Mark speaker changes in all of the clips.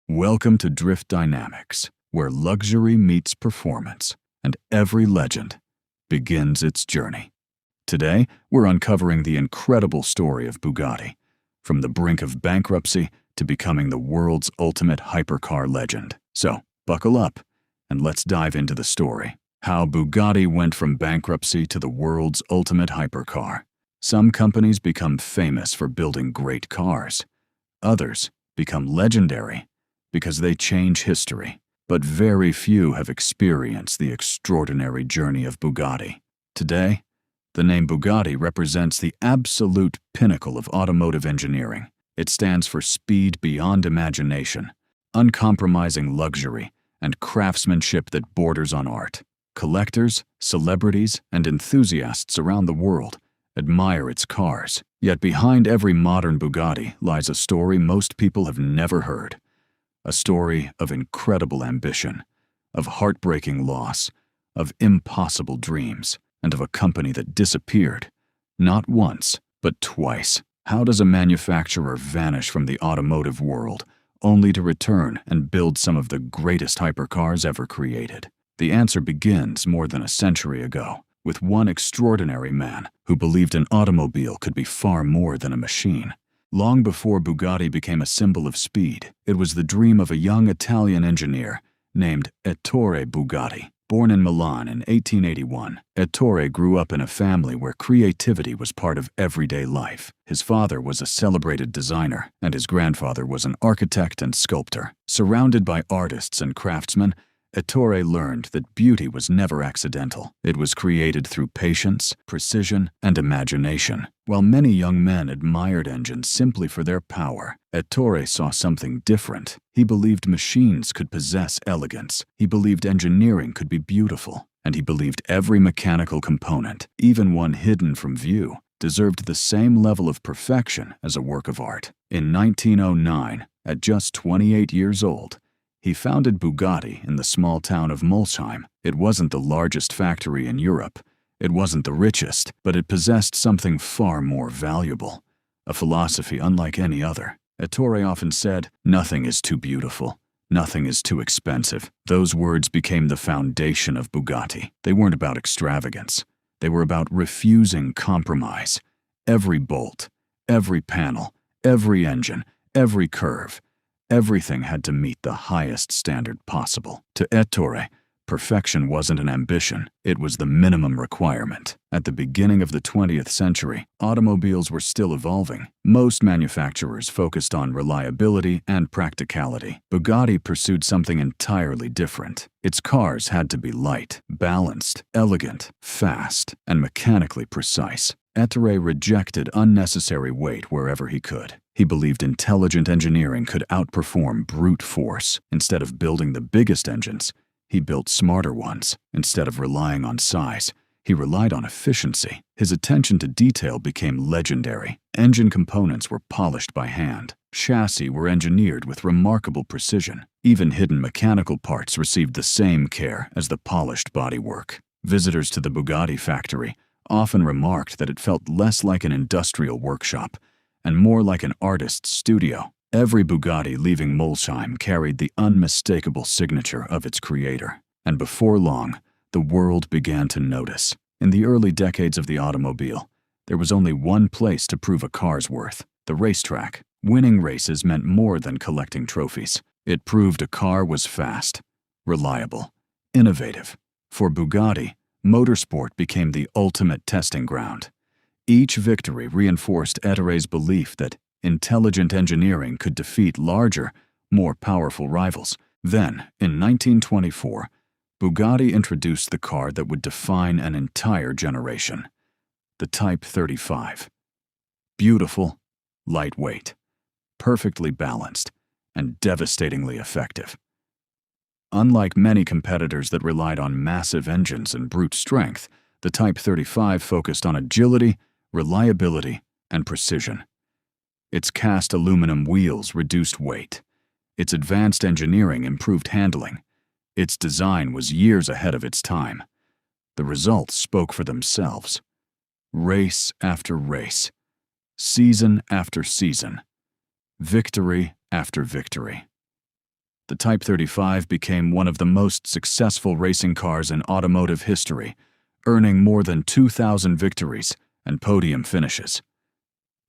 Speaker 1: Welcome to Drift Dynamics, where luxury meets performance, and every legend begins its journey. Today, we're uncovering the incredible story of Bugatti, from the brink of bankruptcy to becoming the world's ultimate hypercar legend. So, buckle up, and let's dive into the story. How Bugatti went from bankruptcy to the world's ultimate hypercar. Some companies become famous for building great cars. Others become legendary because they change history. But very few have experienced the extraordinary journey of Bugatti. Today, the name Bugatti represents the absolute pinnacle of automotive engineering. It stands for speed beyond imagination, uncompromising luxury, and craftsmanship that borders on art. Collectors, celebrities, and enthusiasts around the world admire its cars. Yet behind every modern Bugatti lies a story most people have never heard. A story of incredible ambition, of heartbreaking loss, of impossible dreams, and of a company that disappeared, not once, but twice. How does a manufacturer vanish from the automotive world, only to return and build some of the greatest hypercars ever created? The answer begins more than a century ago, with one extraordinary man who believed an automobile could be far more than a machine. Long before Bugatti became a symbol of speed, it was the dream of a young Italian engineer named Ettore Bugatti. Born in Milan in 1881, Ettore grew up in a family where creativity was part of everyday life. His father was a celebrated designer, and his grandfather was an architect and sculptor. Surrounded by artists and craftsmen, Ettore learned that beauty was never accidental. It was created through patience, precision, and imagination. While many young men admired engines simply for their power, Ettore saw something different. He believed machines could possess elegance. He believed engineering could be beautiful. And he believed every mechanical component, even one hidden from view, deserved the same level of perfection as a work of art. In 1909, at just 28 years old, he founded Bugatti in the small town of Molsheim. It wasn't the largest factory in Europe. It wasn't the richest, but it possessed something far more valuable, a philosophy unlike any other. Ettore often said, "Nothing is too beautiful. Nothing is too expensive." Those words became the foundation of Bugatti. They weren't about extravagance. They were about refusing compromise. Every bolt, every panel, every engine, every curve, everything had to meet the highest standard possible. To Ettore, perfection wasn't an ambition, it was the minimum requirement. At the beginning of the 20th century, automobiles were still evolving. Most manufacturers focused on reliability and practicality. Bugatti pursued something entirely different. Its cars had to be light, balanced, elegant, fast, and mechanically precise. Ettore rejected unnecessary weight wherever he could. He believed intelligent engineering could outperform brute force. Instead of building the biggest engines, he built smarter ones. Instead of relying on size, he relied on efficiency. His attention to detail became legendary. Engine components were polished by hand. Chassis were engineered with remarkable precision. Even hidden mechanical parts received the same care as the polished bodywork. Visitors to the Bugatti factory often remarked that it felt less like an industrial workshop and more like an artist's studio. Every Bugatti leaving Molsheim carried the unmistakable signature of its creator. And before long, the world began to notice. In the early decades of the automobile, there was only one place to prove a car's worth: the racetrack. Winning races meant more than collecting trophies. It proved a car was fast, reliable, innovative. For Bugatti, motorsport became the ultimate testing ground. Each victory reinforced Ettore's belief that intelligent engineering could defeat larger, more powerful rivals. Then, in 1924, Bugatti introduced the car that would define an entire generation: the Type 35. Beautiful, lightweight, perfectly balanced, and devastatingly effective. Unlike many competitors that relied on massive engines and brute strength, the Type 35 focused on agility, reliability, and precision. Its cast aluminum wheels reduced weight. Its advanced engineering improved handling. Its design was years ahead of its time. The results spoke for themselves. Race after race, season after season, victory after victory. The Type 35 became one of the most successful racing cars in automotive history, earning more than 2,000 victories and podium finishes.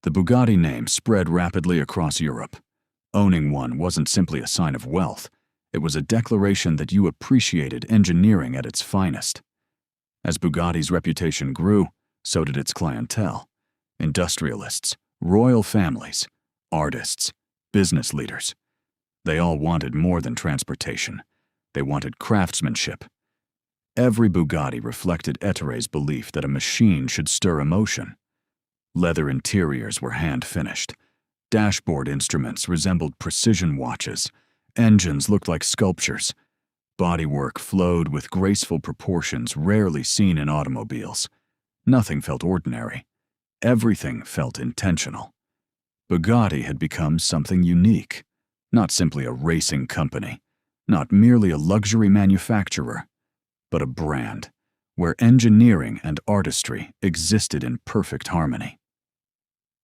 Speaker 1: The Bugatti name spread rapidly across Europe. Owning one wasn't simply a sign of wealth, it was a declaration that you appreciated engineering at its finest. As Bugatti's reputation grew, so did its clientele. Industrialists, royal families, artists, business leaders. They all wanted more than transportation. They wanted craftsmanship. Every Bugatti reflected Ettore's belief that a machine should stir emotion. Leather interiors were hand-finished. Dashboard instruments resembled precision watches. Engines looked like sculptures. Bodywork flowed with graceful proportions rarely seen in automobiles. Nothing felt ordinary. Everything felt intentional. Bugatti had become something unique, not simply a racing company, not merely a luxury manufacturer, but a brand where engineering and artistry existed in perfect harmony.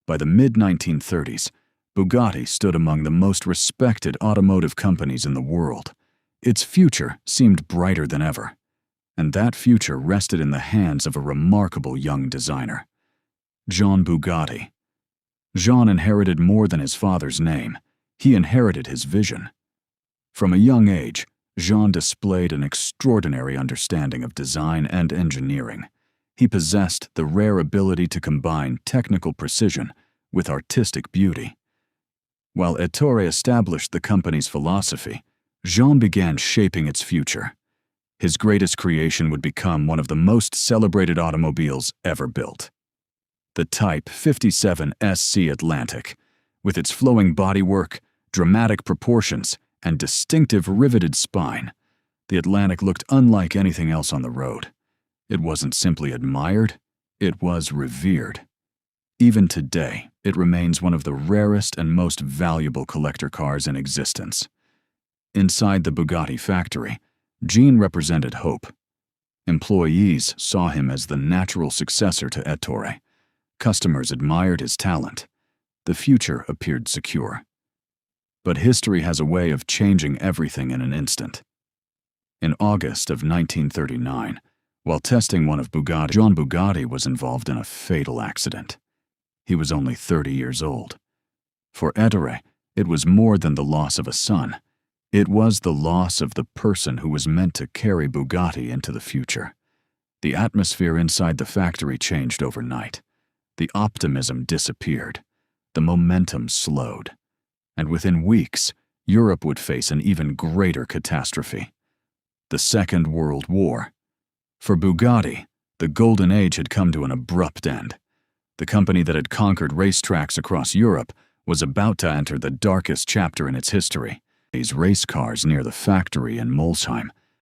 Speaker 1: By the mid-1930s, Bugatti stood among the most respected automotive companies in the world. Its future seemed brighter than ever, and that future rested in the hands of a remarkable young designer, Jean Bugatti. Jean inherited more than his father's name. He inherited his vision. From a young age, Jean displayed an extraordinary understanding of design and engineering. He possessed the rare ability to combine technical precision with artistic beauty. While Ettore established the company's philosophy, Jean began shaping its future. His greatest creation would become one of the most celebrated automobiles ever built. The Type 57 SC Atlantic, with its flowing bodywork, dramatic proportions, and distinctive riveted spine, the Atlantic looked unlike anything else on the road. It wasn't simply admired, it was revered. Even today, it remains one of the rarest and most valuable collector cars in existence. Inside the Bugatti factory, Jean represented hope. Employees saw him as the natural successor to Ettore. Customers admired his talent. The future appeared secure. But history has a way of changing everything in an instant. In August of 1939, while testing one of Bugatti, Jean Bugatti was involved in a fatal accident. He was only 30 years old. For Ettore, it was more than the loss of a son. It was the loss of the person who was meant to carry Bugatti into the future. The atmosphere inside the factory changed overnight. The optimism disappeared. The momentum slowed. And within weeks, Europe would face an even greater catastrophe: the Second World War. For Bugatti, the golden age had come to an abrupt end. The company that had conquered racetracks across Europe was about to enter the darkest chapter in its history. These race cars near the factory in Molsheim